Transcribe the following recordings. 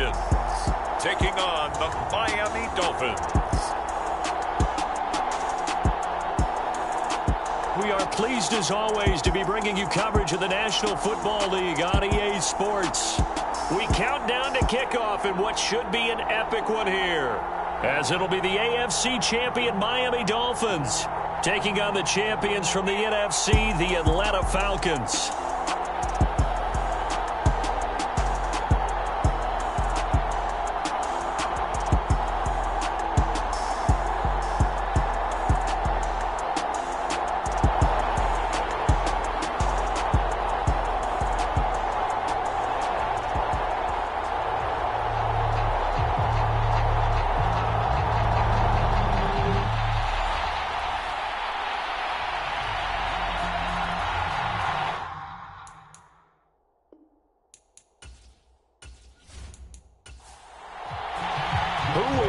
Falcons taking on the Miami Dolphins. We are pleased as always to be bringing you coverage of the National Football League on EA Sports. We count down to kickoff in what should be an epic one here, as it'll be the AFC champion Miami Dolphins taking on the champions from the NFC, the Atlanta Falcons.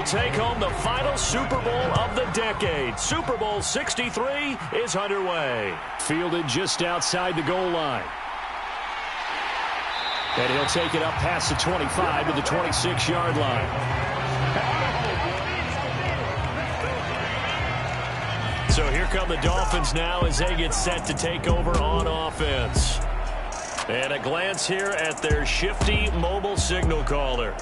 Take home the final Super Bowl of the decade. Super Bowl 63 is underway. Fielded just outside the goal line. And he'll take it up past the 25 to the 26-yard line. So here come the Dolphins now as they get set to take over on offense. And a glance here at their shifty mobile signal caller.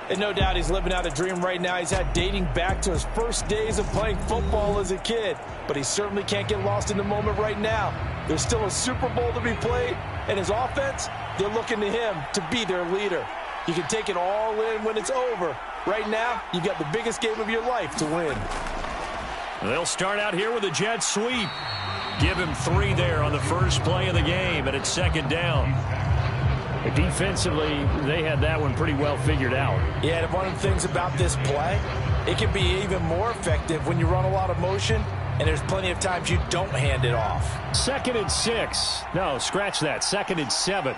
And no doubt he's living out a dream right now. He's had dating back to his first days of playing football as a kid. But he certainly can't get lost in the moment right now. There's still a Super Bowl to be played. And his offense, they're looking to him to be their leader. He can take it all in when it's over. Right now, you've got the biggest game of your life to win. They'll start out here with a jet sweep. Give him 3 there on the first play of the game, and it's second down. Defensively, they had that one pretty well figured out. Yeah, and one of the things about this play, it can be even more effective when you run a lot of motion, and there's plenty of times you don't hand it off. 2nd and 6. No, scratch that. 2nd and 7.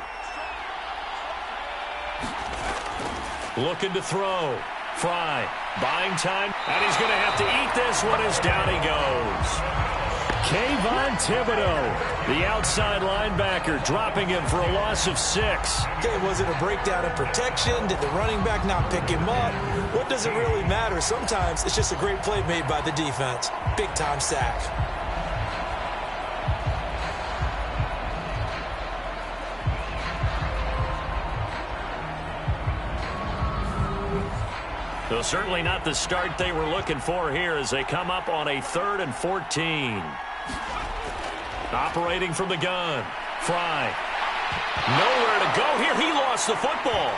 Looking to throw. Fry, buying time, and he's going to have to eat this one as down he goes. Kayvon Thibodeaux, the outside linebacker, dropping him for a loss of 6. Okay, was it a breakdown in protection? Did the running back not pick him up? What does it really matter? Sometimes it's just a great play made by the defense. Big-time sack. So certainly not the start they were looking for here as they come up on a 3rd and 14. Operating from the gun. Fry. Nowhere to go here. He lost the football.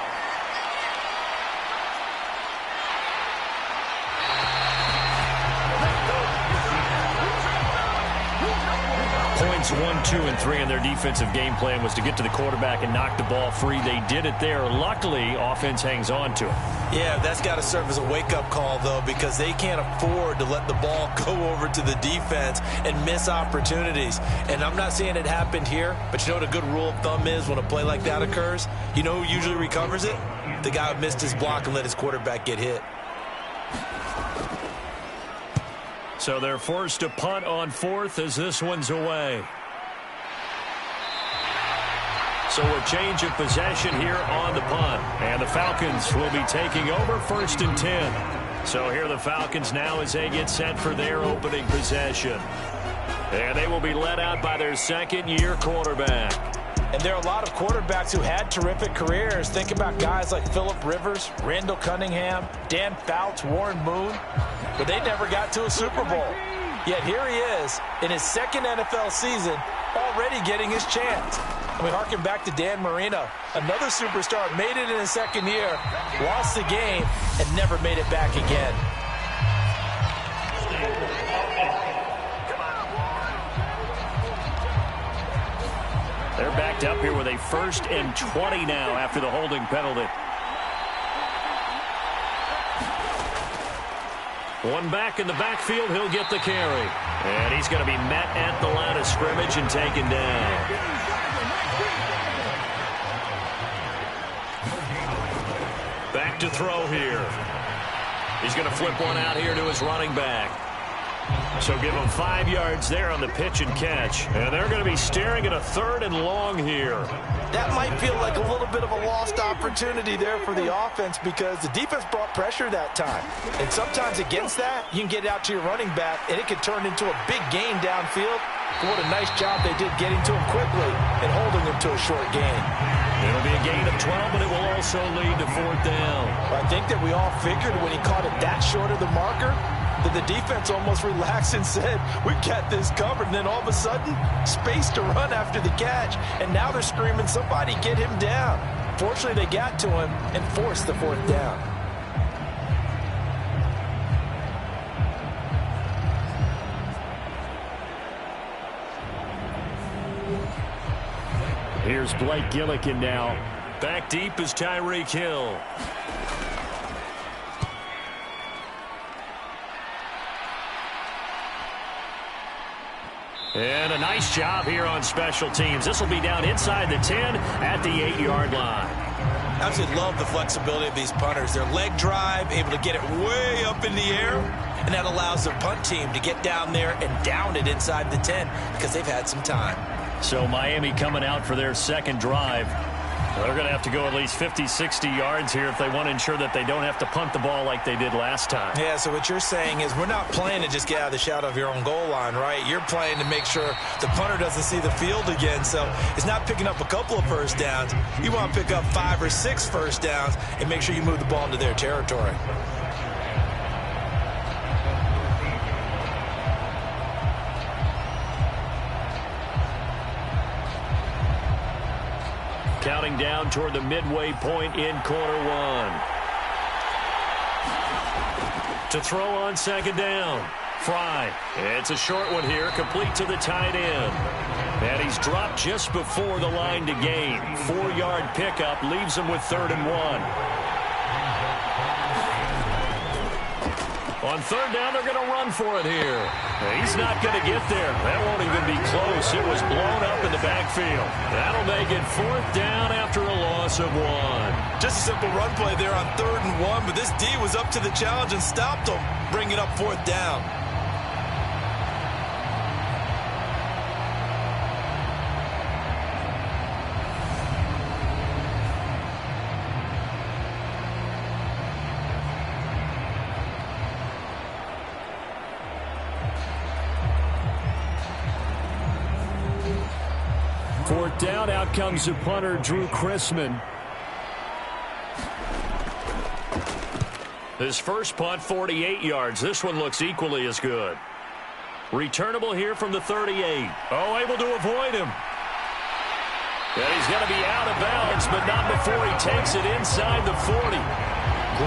Points 1, 2, and 3 in their defensive game plan was to get to the quarterback and knock the ball free. They did it there. Luckily, offense hangs on to it. Yeah, that's got to serve as a wake-up call, though, because they can't afford to let the ball go over to the defense and miss opportunities. And I'm not saying it happened here, but you know what a good rule of thumb is when a play like that occurs? You know who usually recovers it? The guy who missed his block and let his quarterback get hit. So they're forced to punt on 4th as this one's away. So a change of possession here on the punt. And the Falcons will be taking over 1st and 10. So here the Falcons now as they get set for their opening possession. And they will be led out by their 2nd-year quarterback. And there are a lot of quarterbacks who had terrific careers. Think about guys like Phillip Rivers, Randall Cunningham, Dan Fouts, Warren Moon. But they never got to a Super Bowl. Yet here he is in his 2nd NFL season, already getting his chance. And we harken back to Dan Marino. Another superstar made it in his 2nd year, lost the game, and never made it back again. They're backed up here with a 1st and 20 now after the holding penalty. One back in the backfield, he'll get the carry. And he's going to be met at the line of scrimmage and taken down. Back to throw here. He's going to flip one out here to his running back. So give them 5 yards there on the pitch and catch. And they're going to be staring at a 3rd and long here. That might feel like a little bit of a lost opportunity there for the offense because the defense brought pressure that time. And sometimes against that, you can get out to your running back, and it could turn into a big gain downfield. What a nice job they did getting to him quickly and holding him to a short gain. It'll be a gain of 12, but it will also lead to 4th down. I think that we all figured when he caught it that short of the marker, that the defense almost relaxed and said, we got this covered. And then all of a sudden, space to run after the catch. And now they're screaming, somebody get him down. Fortunately, they got to him and forced the 4th down. Here's Blake Gillikin now. Back deep is Tyreek Hill. And a nice job here on special teams. This will be down inside the 10 at the 8-yard line. I absolutely love the flexibility of these punters. Their leg drive, able to get it way up in the air, and that allows their punt team to get down there and down it inside the 10 because they've had some time. So Miami coming out for their second drive. They're going to have to go at least 50, 60 yards here if they want to ensure that they don't have to punt the ball like they did last time. Yeah, so what you're saying is we're not playing to just get out of the shadow of your own goal line, right? You're playing to make sure the punter doesn't see the field again. So it's not picking up a couple of first downs. You want to pick up 5 or 6 first downs and make sure you move the ball into their territory. Counting down toward the midway point in quarter 1. To throw on second down. Fry. It's a short one here, complete to the tight end. And he's dropped just before the line to gain. 4-yard pickup leaves him with 3rd and 1. On 3rd down, they're going to run for it here. He's not going to get there. That won't even be close. It was blown up in the backfield. That'll make it 4th down after a loss of 1. Just a simple run play there on 3rd and 1, but this D was up to the challenge and stopped him, bringing up 4th down. Fourth down, out comes the punter, Drew Chrisman. His first punt, 48 yards. This one looks equally as good. Returnable here from the 38. Oh, able to avoid him. And he's going to be out of bounds, but not before he takes it inside the 40.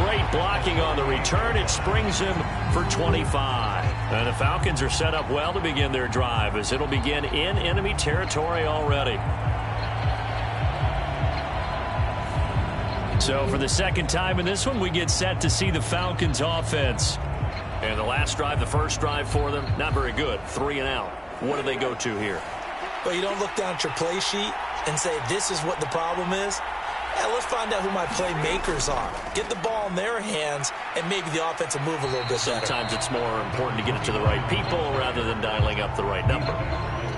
Great blocking on the return. It springs him for 25. And the Falcons are set up well to begin their drive as it'll begin in enemy territory already. So for the second time in this one, we get set to see the Falcons offense. And the last drive, the first drive for them, not very good. 3 and out. What do they go to here? Well, you don't look down at your play sheet and say, this is what the problem is. Yeah, let's find out who my playmakers are. Get the ball in their hands, and maybe the offense will move a little bit better. Sometimes it's more important to get it to the right people rather than dialing up the right number.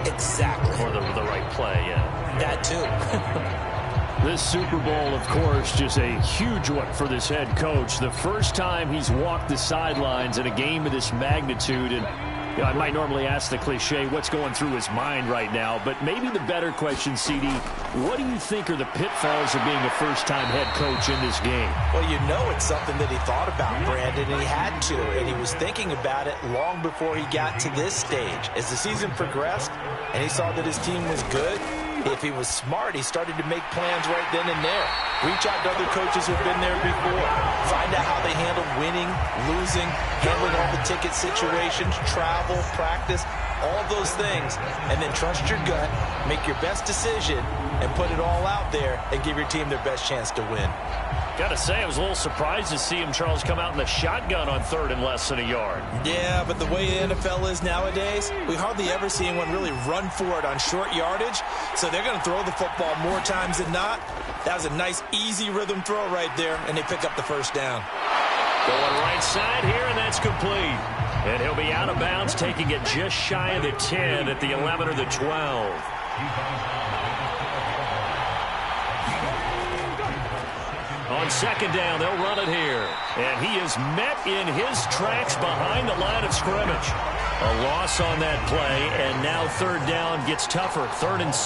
Exactly. Or the right play, yeah. That too. This Super Bowl, of course, just a huge one for this head coach. The first time he's walked the sidelines in a game of this magnitude. And you know, I might normally ask the cliche, what's going through his mind right now? But maybe the better question, CD, what do you think are the pitfalls of being a first-time head coach in this game? Well, you know it's something that he thought about, Brandon, and he had to. And he was thinking about it long before he got to this stage. As the season progressed and he saw that his team was good, if he was smart, he started to make plans right then and there. Reach out to other coaches who've been there before. Find out how they handle winning, losing, handling all the ticket situations, travel, practice, all those things. And then trust your gut, make your best decision, and put it all out there and give your team their best chance to win. Got to say, I was a little surprised to see him, Charles, come out in the shotgun on 3rd and less than a yard. Yeah, but the way the NFL is nowadays, we hardly ever see anyone really run for it on short yardage. So they're going to throw the football more times than not. That was a nice, easy rhythm throw right there, and they pick up the first down. Going right side here, and that's complete. And he'll be out of bounds, taking it just shy of the 10 at the 11 or the 12. On second down, they'll run it here. And he is met in his tracks behind the line of scrimmage. A loss on that play, and now third down gets tougher, 3rd and 6.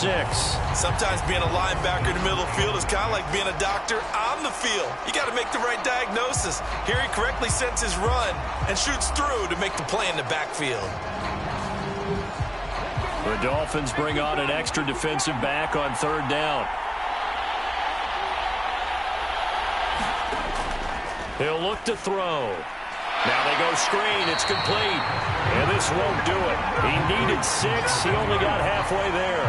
Sometimes being a linebacker in the middle of the field is kind of like being a doctor on the field. You got to make the right diagnosis. Here he correctly sets his run and shoots through to make the play in the backfield. The Dolphins bring on an extra defensive back on third down. He'll look to throw. Now they go screen. It's complete. And this won't do it. He needed 6. He only got halfway there.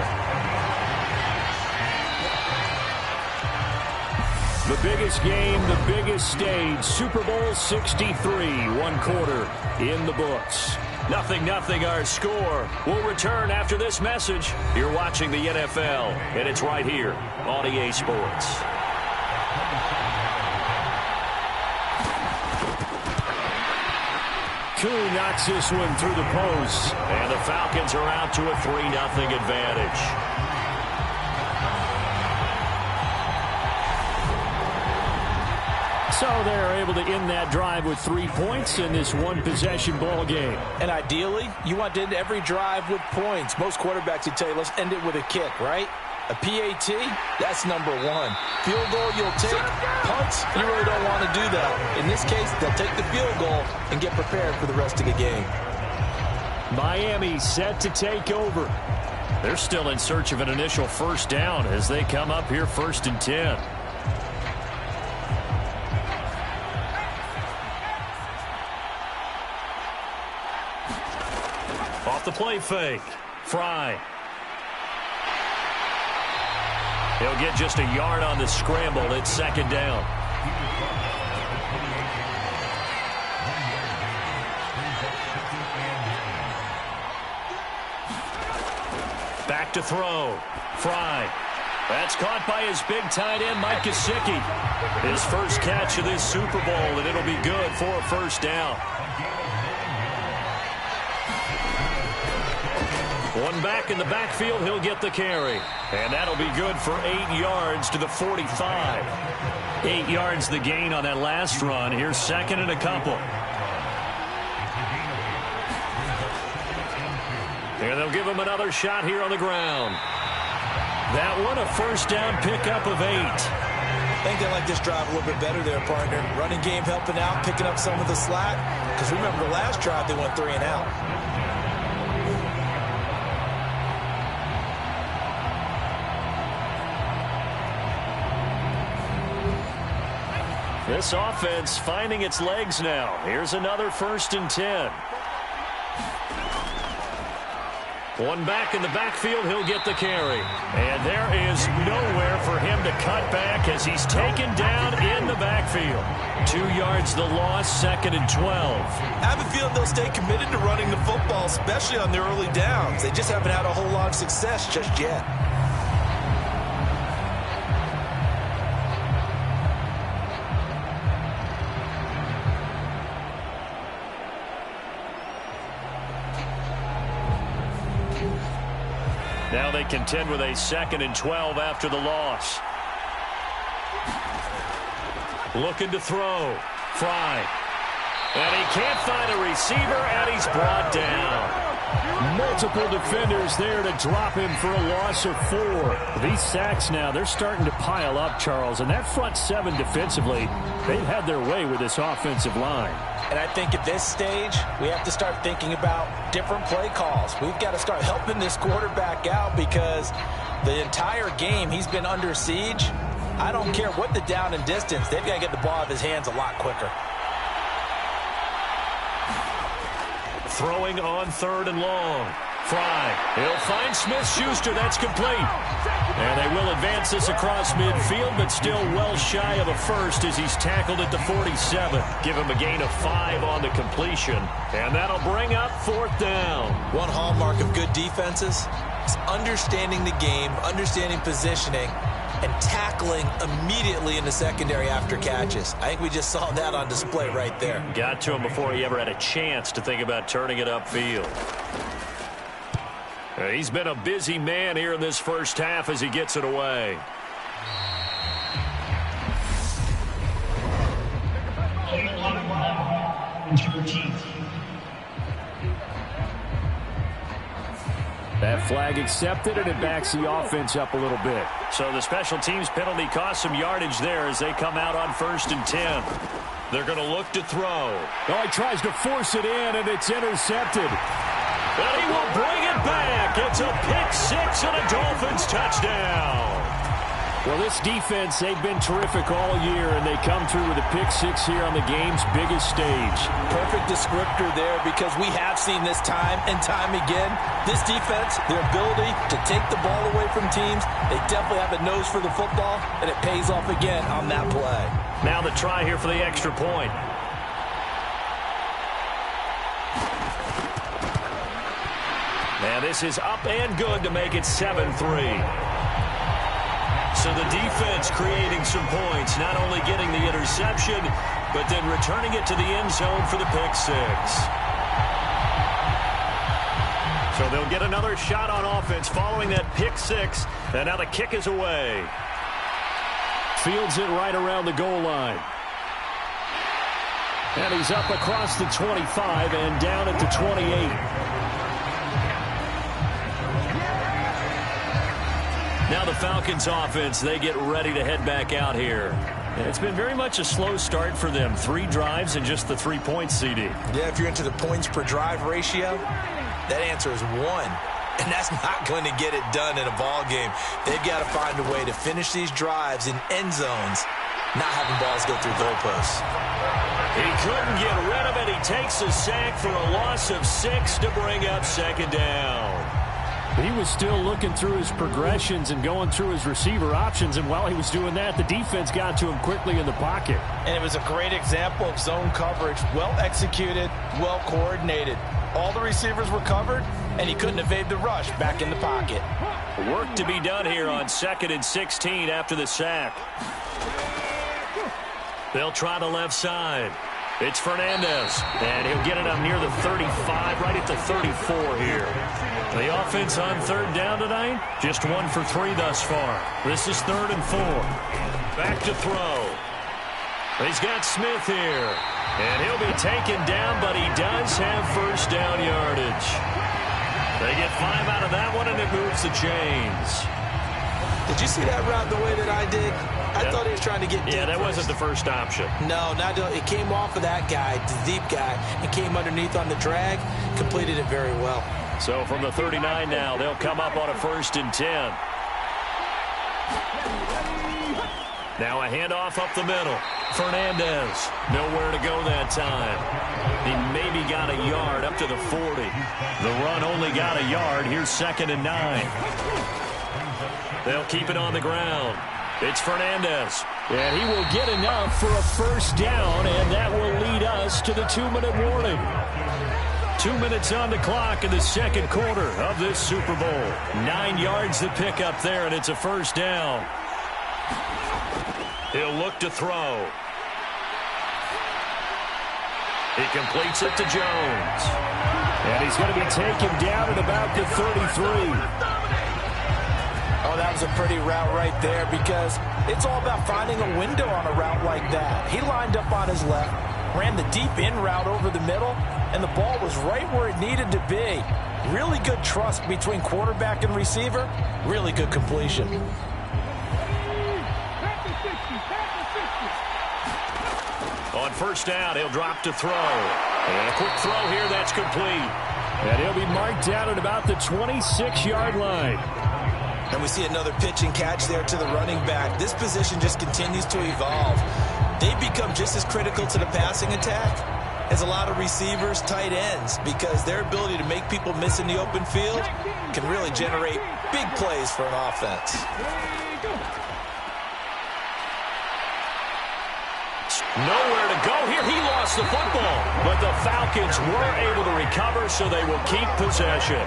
The biggest game, the biggest stage, Super Bowl 63, 1 quarter in the books. 0-0 our score. We'll return after this message. You're watching the NFL, and it's right here on EA Sports. Kuhn knocks this one through the post. And the Falcons are out to a 3-0 advantage. So they're able to end that drive with 3 points in this one-possession ball game. And ideally, you want to end every drive with points. Most quarterbacks would tell you, let's end it with a kick, right? A PAT, that's number 1. Field goal, you'll take. Punts, you really don't want to do that. In this case, they'll take the field goal and get prepared for the rest of the game. Miami set to take over. They're still in search of an initial first down as they come up here 1st and 10. Off the play fake. Fry. He'll get just a yard on the scramble. It's 2nd down. Back to throw. Fry. That's caught by his big tight end, Mike Gesicki. His first catch of this Super Bowl, and it'll be good for a first down. One back in the backfield, he'll get the carry. And that'll be good for 8 yards to the 45. 8 yards the gain on that last run. Here's 2nd and a couple. And they'll give him another shot here on the ground. That one a first down pickup of 8. I think they like this drive a little bit better there, partner. Running game helping out, picking up some of the slack. Because remember, the last drive they went 3 and out. This offense finding its legs now. Here's another 1st and 10. One back in the backfield, he'll get the carry. And there is nowhere for him to cut back as he's taken down in the backfield. 2 yards the loss, 2nd and 12. I have a feeling they'll stay committed to running the football, especially on their early downs. They just haven't had a whole lot of success just yet. Now they contend with a 2nd and 12 after the loss. Looking to throw. Fry. And he can't find a receiver, and he's brought down. Multiple defenders there to drop him for a loss of 4. These sacks now, they're starting to pile up, Charles. And that front 7 defensively, they've had their way with this offensive line. And I think at this stage, we have to start thinking about different play calls. We've got to start helping this quarterback out because the entire game he's been under siege. I don't care what the down and distance. They've got to get the ball out of his hands a lot quicker. Throwing on 3rd and long. Fry. He'll find Smith-Schuster. That's complete. And they will advance this across midfield, but still well shy of a first as he's tackled at the 47. Give him a gain of 5 on the completion. And that'll bring up 4th down. One hallmark of good defenses is understanding the game, understanding positioning, and tackling immediately in the secondary after catches. I think we just saw that on display right there. Got to him before he ever had a chance to think about turning it upfield. He's been a busy man here in this first half as he gets it away. That flag accepted, and it backs the offense up a little bit. So the special teams penalty cost some yardage there as they come out on 1st and 10. They're going to look to throw. Oh, he tries to force it in, and it's intercepted. But he will bring it back. It's a pick-6 and a Dolphins touchdown. Well, this defense, they've been terrific all year, and they come through with a pick-6 here on the game's biggest stage. Perfect descriptor there, because we have seen this time and time again. This defense, their ability to take the ball away from teams, they definitely have a nose for the football, and it pays off again on that play. Now the try here for the extra point. Now this is up and good to make it 7-3. So the defense creating some points, not only getting the interception, but then returning it to the end zone for the pick-6. So they'll get another shot on offense following that pick-6, and now the kick is away. Fields it right around the goal line. And he's up across the 25 and down at the 28. Now the Falcons offense, they get ready to head back out here. And it's been very much a slow start for them. 3 drives and just the 3 points, CD. Yeah, if you're into the points per drive ratio, that answer is 1. And that's not going to get it done in a ball game. They've got to find a way to finish these drives in end zones, not having balls go through goalposts. He couldn't get rid of it. He takes a sack for a loss of 6 to bring up 2nd down. He was still looking through his progressions and going through his receiver options, and while he was doing that, the defense got to him quickly in the pocket. And it was a great example of zone coverage, well executed, well coordinated. All the receivers were covered, and he couldn't evade the rush back in the pocket. Work to be done here on 2nd and 16 after the sack. They'll try the left side. It's Fernandez, and he'll get it up near the 35, right at the 34 here. The offense on 3rd down tonight, just 1 for 3 thus far. This is 3rd and 4. Back to throw. He's got Smith here, and he'll be taken down, but he does have 1st down yardage. They get 5 out of that one, and it moves the chains. Did you see that route the way that I did? I thought he was trying to get deep. Yeah, that wasn't the first option. No, it came off of that guy, the deep guy, and came underneath on the drag, completed it very well. So from the 39 now, they'll come up on a 1st and 10. Now a handoff up the middle. Fernandez, nowhere to go that time. He maybe got a yard up to the 40. The run only got a yard. Here's 2nd and 9. They'll keep it on the ground. It's Fernandez. And he will get enough for a 1st down, and that will lead us to the 2-minute warning. 2 minutes on the clock in the 2nd quarter of this Super Bowl. 9 yards to pick up there, and it's a 1st down. He'll look to throw. He completes it to Jones. And he's going to be taken down at about the 33. Oh, that was a pretty route right there, because it's all about finding a window on a route like that. He lined up on his left, ran the deep in route over the middle, and the ball was right where it needed to be. Really good trust between quarterback and receiver. Really good completion. On 1st down, he'll drop to throw. And a quick throw here, that's complete. And he'll be marked down at about the 26-yard line. And we see another pitch and catch there to the running back. This position just continues to evolve. They become just as critical to the passing attack as a lot of receivers, tight ends, because their ability to make people miss in the open field can really generate big plays for an offense. Nowhere to go here. He lost the football, but the Falcons were able to recover, so they will keep possession.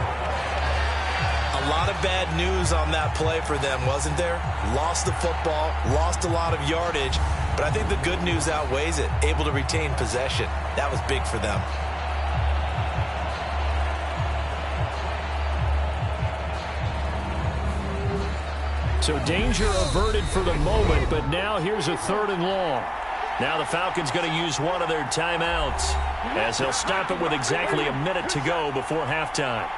A A lot of bad news on that play for them, wasn't there? Lost the football, lost a lot of yardage, but I think the good news outweighs it. Able to retain possession. That was big for them. So danger averted for the moment, but now here's a 3rd and long. Now the Falcons going to use one of their timeouts as they'll stop it with exactly a minute to go before halftime.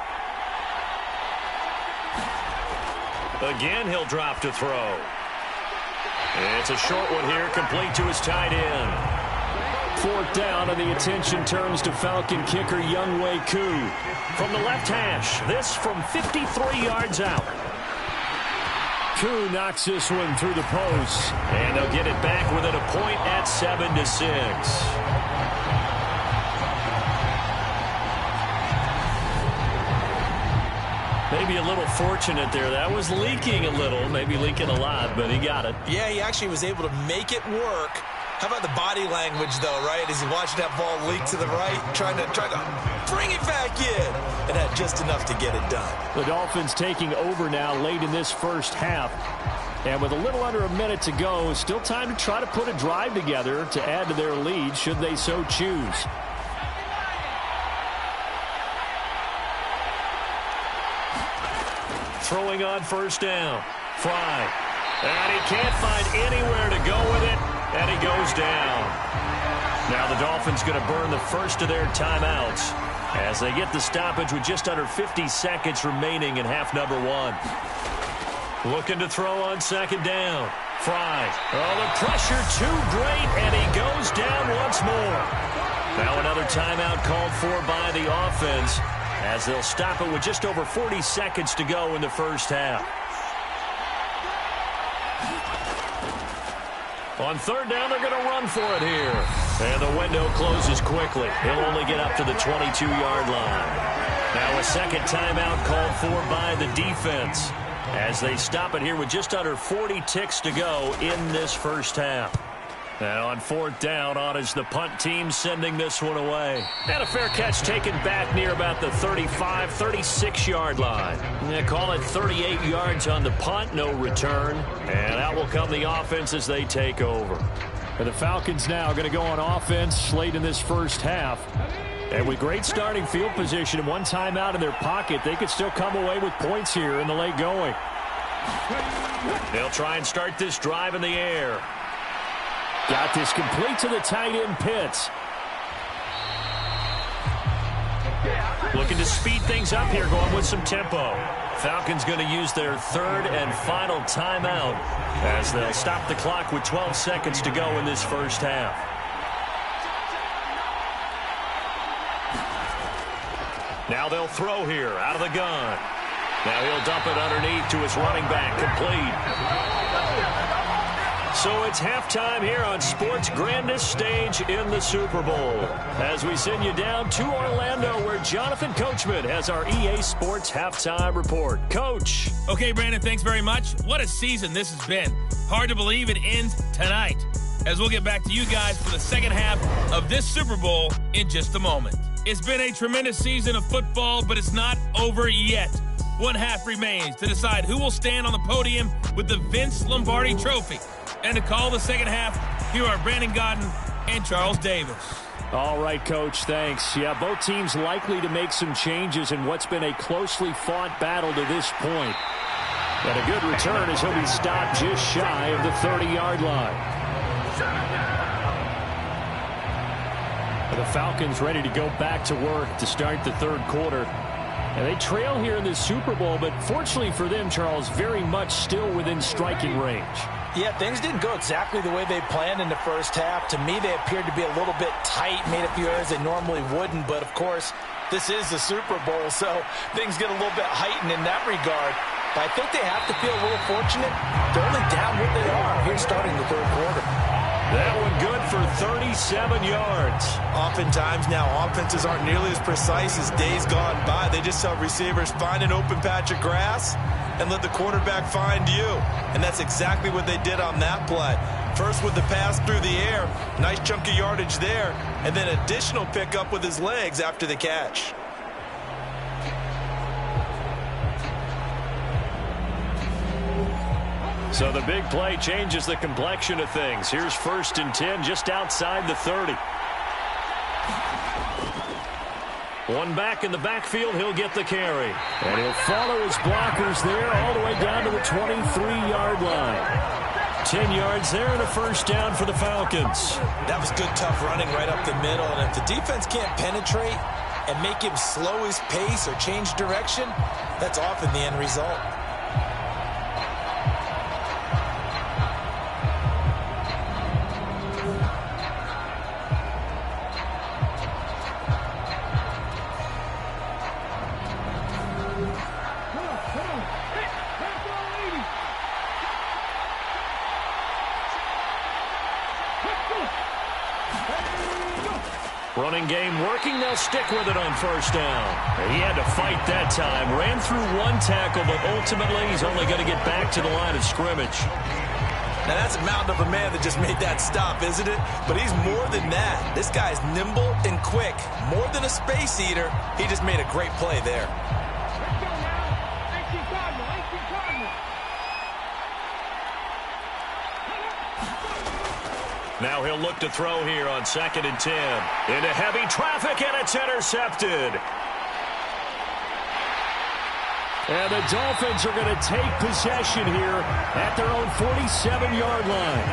Again, he'll drop to throw. It's a short one here, complete to his tight end. 4th down, and the attention turns to Falcon kicker Younghoe Koo. From the left hash, this from 53 yards out. Koo knocks this one through the post. And they'll get it back within a point at 7-6. Maybe a little fortunate there. That was leaking a little, maybe leaking a lot, but he got it. Yeah, he actually was able to make it work. How about the body language, though, right? As he watched that ball leak to the right, trying to bring it back in, and had just enough to get it done. The Dolphins taking over now late in this first half. And with a little under a minute to go, still time to try to put a drive together to add to their lead should they so choose. Throwing on 1st down. Fry. And he can't find anywhere to go with it. And he goes down. Now the Dolphins going to burn the first of their timeouts as they get the stoppage with just under 50 seconds remaining in half number 1. Looking to throw on 2nd down. Fry. Oh, the pressure too great, and he goes down once more. Now another timeout called for by the offense as they'll stop it with just over 40 seconds to go in the first half. On 3rd down, they're going to run for it here. And the window closes quickly. He'll only get up to the 22-yard line. Now a second timeout called for by the defense as they stop it here with just under 40 ticks to go in this first half. Now on 4th down, on is the punt team sending this one away. And a fair catch taken back near about the 35, 36-yard line. They call it 38 yards on the punt, no return. And out will come the offense as they take over. And the Falcons now going to go on offense late in this first half. And with great starting field position and one timeout in their pocket, they could still come away with points here in the late going. They'll try and start this drive in the air. Got this complete to the tight end Pitts. Looking to speed things up here, going with some tempo. Falcons going to use their 3rd and final timeout as they'll stop the clock with 12 seconds to go in this first half. Now they'll throw here out of the gun. Now he'll dump it underneath to his running back, complete. So it's halftime here on sports' grandest stage in the Super Bowl as we send you down to Orlando where Jonathan Coachman has our EA Sports halftime report. Coach. Okay, Brandon, thanks very much. What a season this has been. Hard to believe it ends tonight as we'll get back to you guys for the second half of this Super Bowl in just a moment. It's been a tremendous season of football, but it's not over yet. One half remains to decide who will stand on the podium with the Vince Lombardi Trophy. And to call the second half, here are Brandon Gaudin and Charles Davis. All right, Coach, thanks. Yeah, both teams likely to make some changes in what's been a closely fought battle to this point. And a good return as he'll be stopped just shy of the 30-yard line. The Falcons ready to go back to work to start the 3rd quarter. And they trail here in the Super Bowl, but fortunately for them, Charles, very much still within striking range. Yeah, things didn't go exactly the way they planned in the first half. To me, they appeared to be a little bit tight, made a few errors they normally wouldn't. But, of course, this is the Super Bowl, so things get a little bit heightened in that regard. But I think they have to feel a little fortunate. They're only down what they are here starting the 3rd quarter. That one good for 37 yards. Oftentimes now offenses aren't nearly as precise as days gone by. They just have receivers find an open patch of grass and let the quarterback find you. And that's exactly what they did on that play. First with the pass through the air, nice chunk of yardage there, and then additional pickup with his legs after the catch. So the big play changes the complexion of things. Here's 1st and 10 just outside the 30. One back in the backfield, he'll get the carry. And he'll follow his blockers there all the way down to the 23-yard line. 10 yards there and a 1st down for the Falcons. That was good, tough running right up the middle. And if the defense can't penetrate and make him slow his pace or change direction, that's often the end result. Running game working. They'll stick with it on 1st down. He had to fight that time. Ran through one tackle, but ultimately he's only going to get back to the line of scrimmage. Now that's a mountain of a man that just made that stop, isn't it? But he's more than that. This guy's nimble and quick. More than a space eater. He just made a great play there. Now he'll look to throw here on 2nd and 10. Into heavy traffic, and it's intercepted. And the Dolphins are going to take possession here at their own 47-yard line.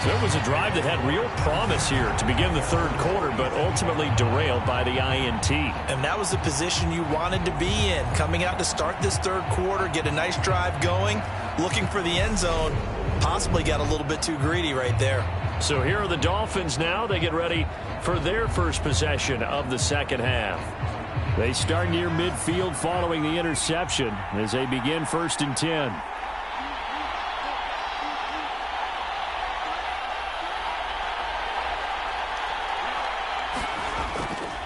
So it was a drive that had real promise here to begin the 3rd quarter, but ultimately derailed by the INT. And that was the position you wanted to be in. Coming out to start this 3rd quarter, get a nice drive going, looking for the end zone. Possibly got a little bit too greedy right there. So here are the Dolphins now. They get ready for their first possession of the 2nd half. They start near midfield following the interception as they begin 1st and 10.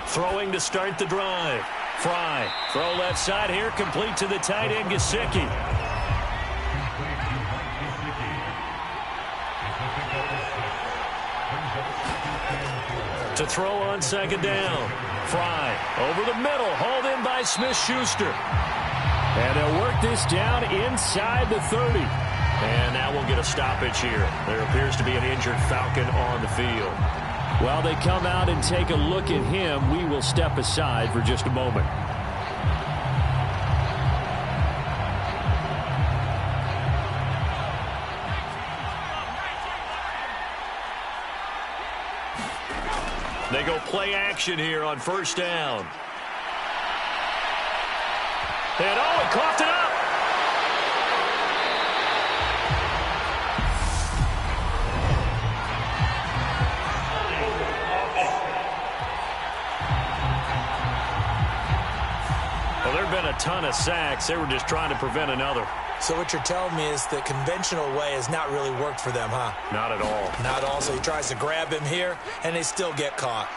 Throwing to start the drive. Fry. Throw left side here, complete to the tight end, Gesicki. To throw on 2nd down. Fry over the middle, hauled in by Smith-Schuster. And they'll work this down inside the 30. And now we'll get a stoppage here. There appears to be an injured Falcon on the field. While they come out and take a look at him, we will step aside for just a moment. They go play action here on 1st down. And he coughed it up. Well, there have been a ton of sacks. They were just trying to prevent another. So what you're telling me is the conventional way has not really worked for them, huh? Not at all. Not at all. So he tries to grab him here, and they still get caught.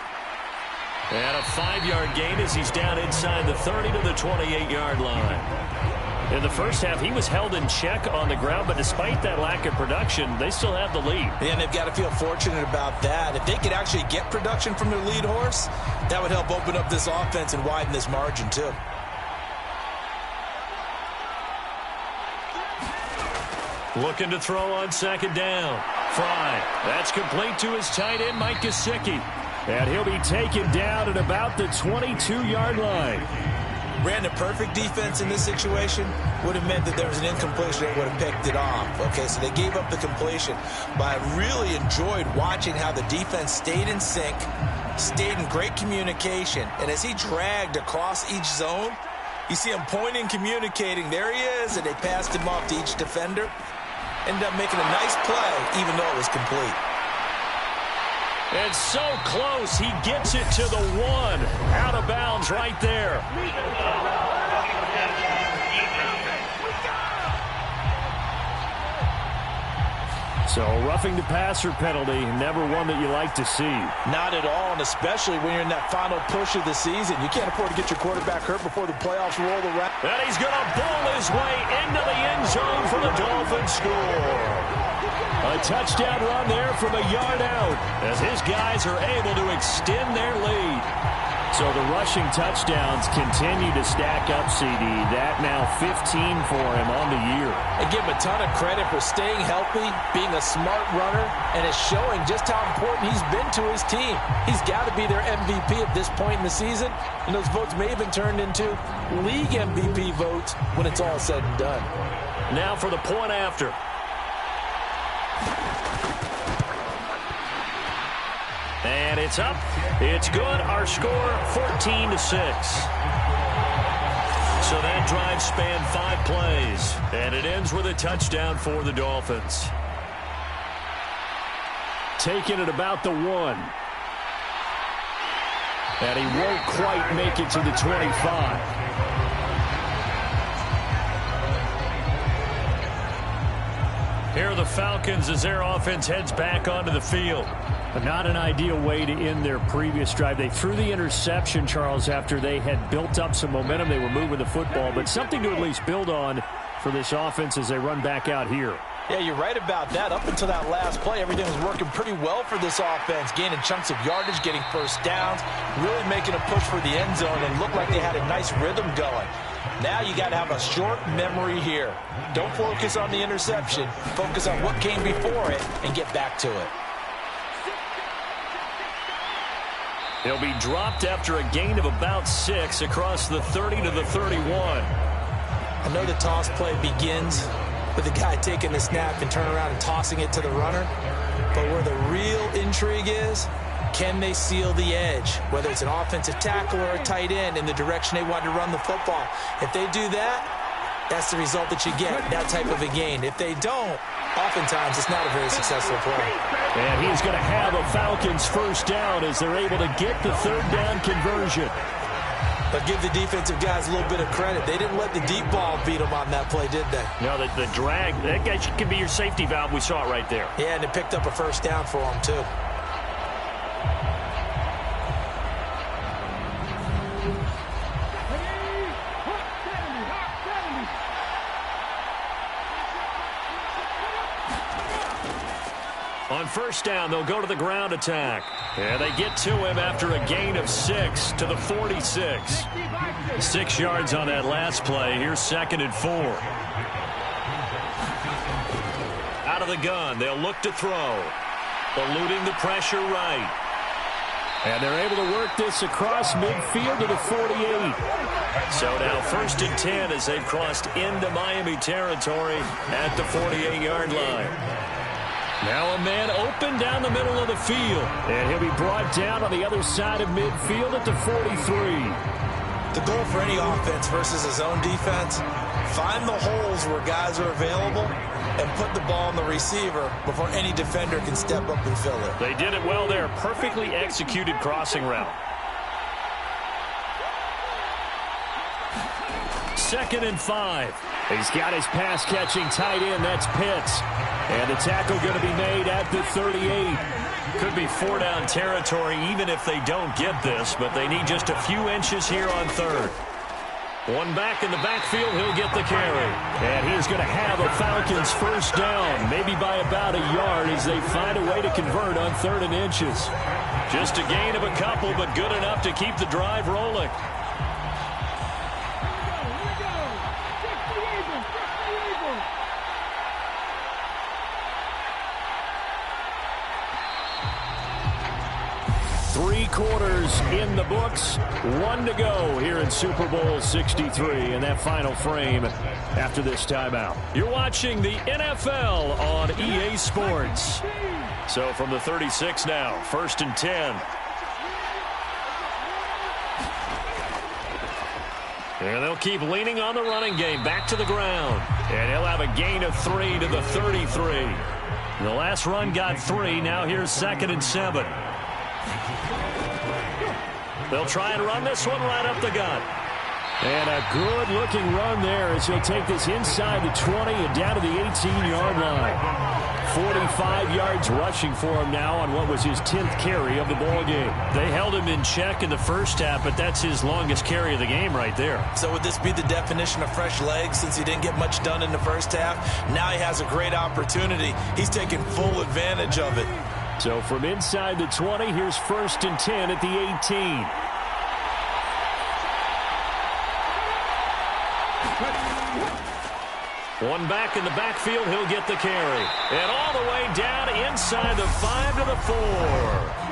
And a 5-yard gain as he's down inside the 30 to the 28-yard line. In the first half, he was held in check on the ground, but despite that lack of production, they still have the lead. And they've got to feel fortunate about that. If they could actually get production from their lead horse, that would help open up this offense and widen this margin, too. Looking to throw on 2nd down. Fry. That's complete to his tight end, Mike Gesicki. And he'll be taken down at about the 22-yard line. Ran a perfect defense in this situation. Would have meant that there was an incompletion that would have picked it off. Okay, so they gave up the completion. But I really enjoyed watching how the defense stayed in sync, stayed in great communication. And as he dragged across each zone, you see him pointing, communicating. There he is, and they passed him off to each defender. Ended up making a nice play, even though it was complete. And so close, he gets it to the 1. Out of bounds right there. So roughing the passer penalty, never one that you like to see. Not at all, and especially when you're in that final push of the season. You can't afford to get your quarterback hurt before the playoffs roll around. And he's going to bowl his way into the end zone for the Dolphins score. A touchdown run there from a yard out as his guys are able to extend their lead. So the rushing touchdowns continue to stack up, CD. That now 15 for him on the year. And give him a ton of credit for staying healthy, being a smart runner, and it's showing just how important he's been to his team. He's got to be their MVP at this point in the season, and those votes may have been turned into league MVP votes when it's all said and done. Now for the point after. And it's up. It's good. Our score, 14-6. So that drive spanned 5 plays. And it ends with a touchdown for the Dolphins. Taking it about the 1. And he won't quite make it to the 25. Here are the Falcons as their offense heads back onto the field. But not an ideal way to end their previous drive. They threw the interception, Charles, after they had built up some momentum. They were moving the football, but something to at least build on for this offense as they run back out here. Yeah, you're right about that. Up until that last play, everything was working pretty well for this offense, gaining chunks of yardage, getting first downs, really making a push for the end zone, and looked like they had a nice rhythm going. Now you got to have a short memory here. Don't focus on the interception. Focus on what came before it and get back to it. He'll be dropped after a gain of about 6 across the 30 to the 31. I know the toss play begins with the guy taking the snap and turn around and tossing it to the runner. But where the real intrigue is, can they seal the edge? Whether it's an offensive tackle or a tight end in the direction they want to run the football. If they do that, that's the result that you get, that type of a gain. If they don't, oftentimes it's not a very successful play. And he's going to have a Falcons first down as they're able to get the third down conversion. But give the defensive guys a little bit of credit. They didn't let the deep ball beat them on that play, did they? No, the drag, that guy could be your safety valve. We saw it right there. Yeah, and it picked up a first down for them, too. On first down, they'll go to the ground attack. And they get to him after a gain of 6 to the 46. 6 yards on that last play. Here's 2nd and 4. Out of the gun, they'll look to throw. Eluding the pressure right. And they're able to work this across midfield to the 48. So now 1st and 10 as they've crossed into Miami territory at the 48-yard line. Now a man open down the middle of the field. And he'll be brought down on the other side of midfield at the 43. The goal for any offense versus his own defense, find the holes where guys are available and put the ball on the receiver before any defender can step up and fill it. They did it well there. Perfectly executed crossing route. 2nd and 5. He's got his pass-catching tight end. That's Pitts. And the tackle going to be made at the 38. Could be 4-down territory even if they don't get this, but they need just a few inches here on 3rd. One back in the backfield, he'll get the carry. And he's going to have a Falcons first down, maybe by about a yard as they find a way to convert on 3rd and inches. Just a gain of a couple, but good enough to keep the drive rolling. Three quarters in the books, 1 to go here in Super Bowl 63 in that final frame after this timeout. You're watching the NFL on EA Sports. So from the 36 now, 1st and 10. And they'll keep leaning on the running game back to the ground. And he'll have a gain of 3 to the 33. The last run got 3. Now here's 2nd and 7. They'll try and run this one right up the gut. And a good-looking run there as he'll take this inside the 20 and down to the 18-yard line. 45 yards rushing for him now on what was his 10th carry of the ball game. They held him in check in the first half, but that's his longest carry of the game right there. So would this be the definition of fresh legs since he didn't get much done in the first half? Now he has a great opportunity. He's taking full advantage of it. So from inside the 20, here's 1st and 10 at the 18. One back in the backfield, he'll get the carry. And all the way down inside the 5 to the 4.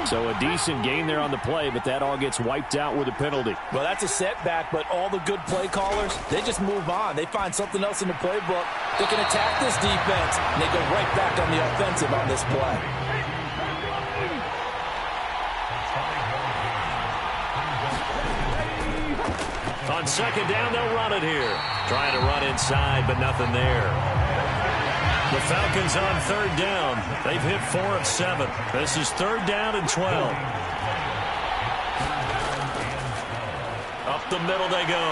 So a decent gain there on the play, but that all gets wiped out with a penalty. Well, that's a setback, but all the good play callers, they just move on. They find something else in the playbook. They can attack this defense, and they go right back on the offensive on this play. On second down, they'll run it here. Trying to run inside, but nothing there. The Falcons on third down. They've hit 4 of 7. This is 3rd down and 12. Up the middle they go.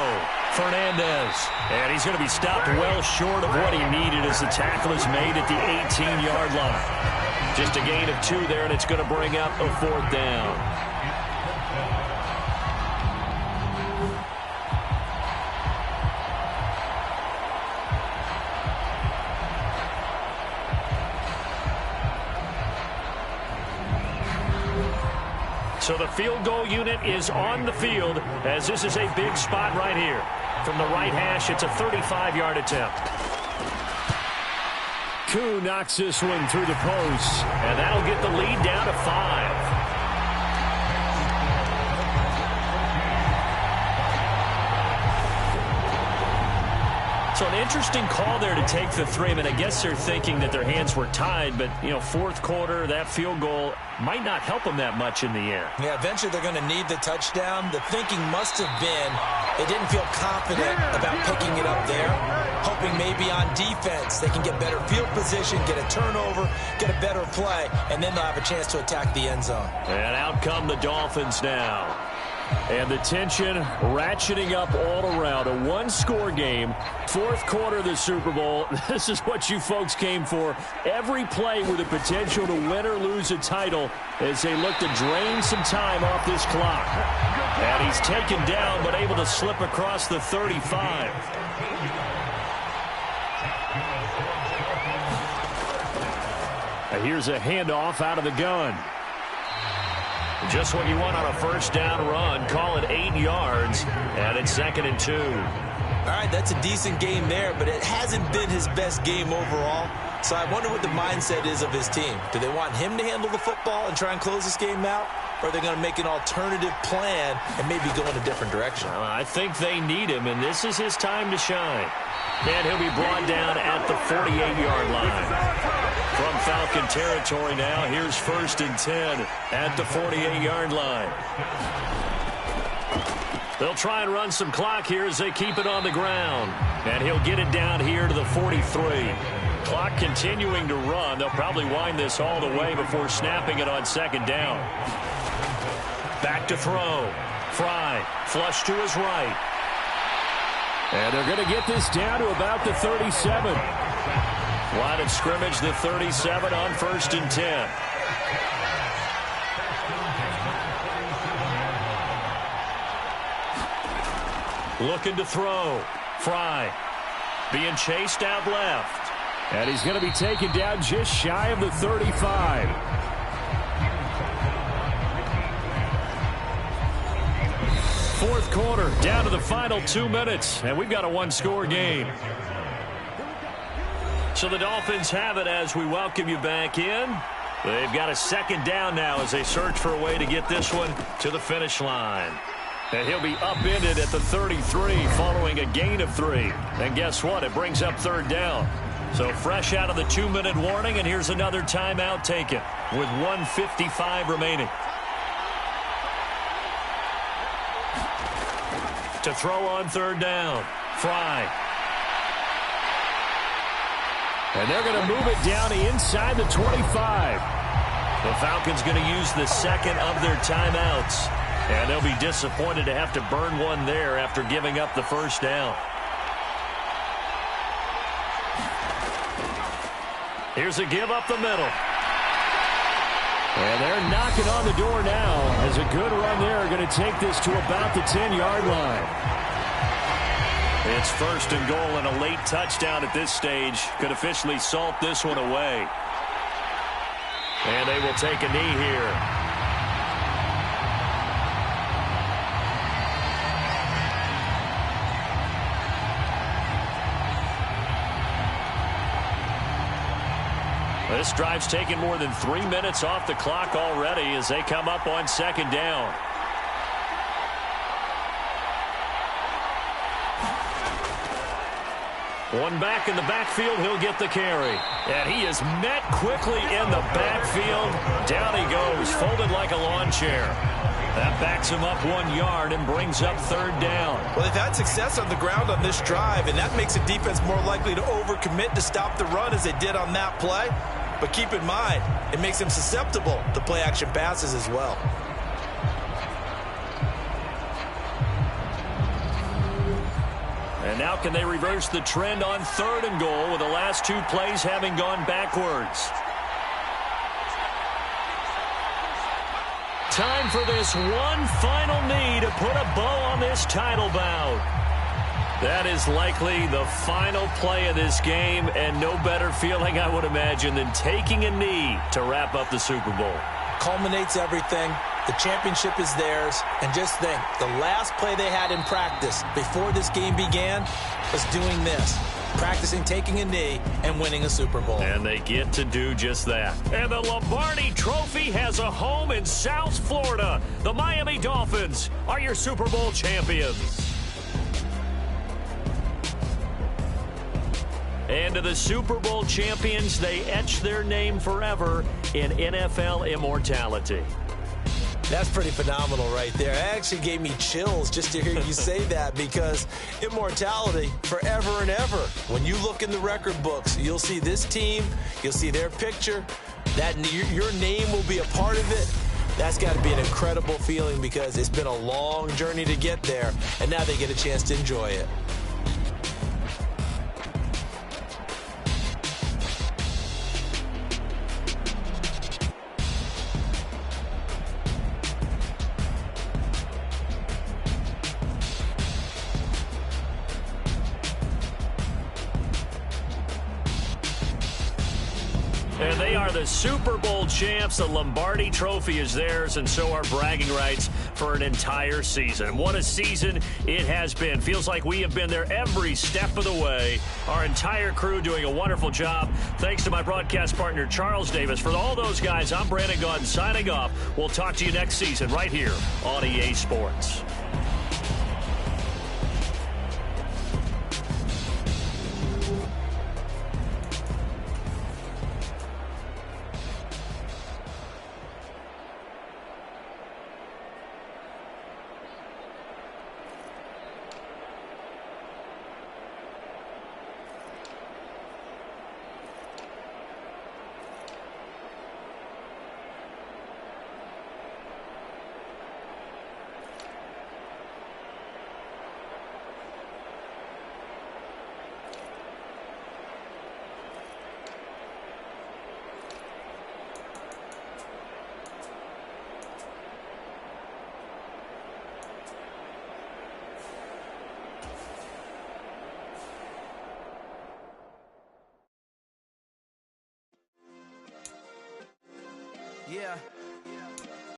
Fernandez. And he's going to be stopped well short of what he needed as the tackle is made at the 18-yard line. Just a gain of 2 there, and it's going to bring up a 4th down. So the field goal unit is on the field as this is a big spot right here. From the right hash, it's a 35-yard attempt. Koo knocks this one through the post, and that'll get the lead down to 5. So an interesting call there to take the 3. I mean, I guess they're thinking that their hands were tied, but, you know, 4th quarter, that field goal might not help them that much in the end. Yeah, eventually they're going to need the touchdown. The thinking must have been they didn't feel confident about picking it up there, hoping maybe on defense they can get better field position, get a turnover, get a better play, and then they'll have a chance to attack the end zone. And out come the Dolphins now. And the tension ratcheting up all around. A 1-score game. 4th quarter of the Super Bowl. This is what you folks came for. Every play with the potential to win or lose a title as they look to drain some time off this clock. And he's taken down but able to slip across the 35. And here's a handoff out of the gun. Just what you want on a 1st down run. Call it 8 yards, and it's 2nd and 2. All right, that's a decent game there, but it hasn't been his best game overall. So I wonder what the mindset is of his team. Do they want him to handle the football and try and close this game out? Or are they going to make an alternative plan and maybe go in a different direction? I think they need him, and this is his time to shine. And he'll be brought down at the 48-yard line. From Falcon territory now, here's 1st and 10 at the 48-yard line. They'll try and run some clock here as they keep it on the ground. And he'll get it down here to the 43. Clock continuing to run. They'll probably wind this all the way before snapping it on 2nd down. Back to throw. Fry, flush to his right. And they're going to get this down to about the 37. Line of scrimmage, the 37 on 1st and 10. Looking to throw. Fry being chased out left. And he's going to be taken down just shy of the 35. Fourth quarter, down to the final 2 minutes, and we've got a 1-score game. So the Dolphins have it as we welcome you back in. They've got a 2nd down now as they search for a way to get this one to the finish line. And he'll be upended at the 33 following a gain of 3. And guess what? It brings up 3rd down. So fresh out of the 2-minute warning, and here's another timeout taken with 1:55 remaining. To throw on 3rd down. Fry. And they're going to move it down inside the 25. The Falcons going to use the 2nd of their timeouts. And they'll be disappointed to have to burn one there after giving up the 1st down. Here's a give up the middle. And they're knocking on the door now as a good run there are going to take this to about the 10-yard line. It's 1st and goal, and a late touchdown at this stage could officially salt this one away. And they will take a knee here. This drive's taken more than 3 minutes off the clock already as they come up on second down. One back in the backfield, he'll get the carry. And he is met quickly in the backfield. Down he goes, folded like a lawn chair. That backs him up 1 yard and brings up third down. Well, they've had success on the ground on this drive, and that makes the defense more likely to overcommit to stop the run as they did on that play. But keep in mind, it makes them susceptible to play-action passes as well. And now can they reverse the trend on third and goal with the last 2 plays having gone backwards? Time for this one final knee to put a bow on this title bout. That is likely the final play of this game, and no better feeling, I would imagine, than taking a knee to wrap up the Super Bowl. Culminates everything. The championship is theirs. And just think, the last play they had in practice before this game began was doing this. Practicing taking a knee and winning a Super Bowl. And they get to do just that. And the Lombardi Trophy has a home in South Florida. The Miami Dolphins are your Super Bowl champions. And to the Super Bowl champions, they etch their name forever in NFL immortality. That's pretty phenomenal right there. It actually gave me chills just to hear you say that, because immortality forever and ever. When you look in the record books, you'll see this team, you'll see their picture, that your name will be a part of it. That's got to be an incredible feeling, because it's been a long journey to get there, and now they get a chance to enjoy it. And they are the Super Bowl champs. The Lombardi Trophy is theirs, and so are bragging rights for an entire season. What a season it has been. Feels like we have been there every step of the way. Our entire crew doing a wonderful job. Thanks to my broadcast partner, Charles Davis. For all those guys, I'm Brandon Gaudin signing off. We'll talk to you next season right here on EA Sports. Yeah.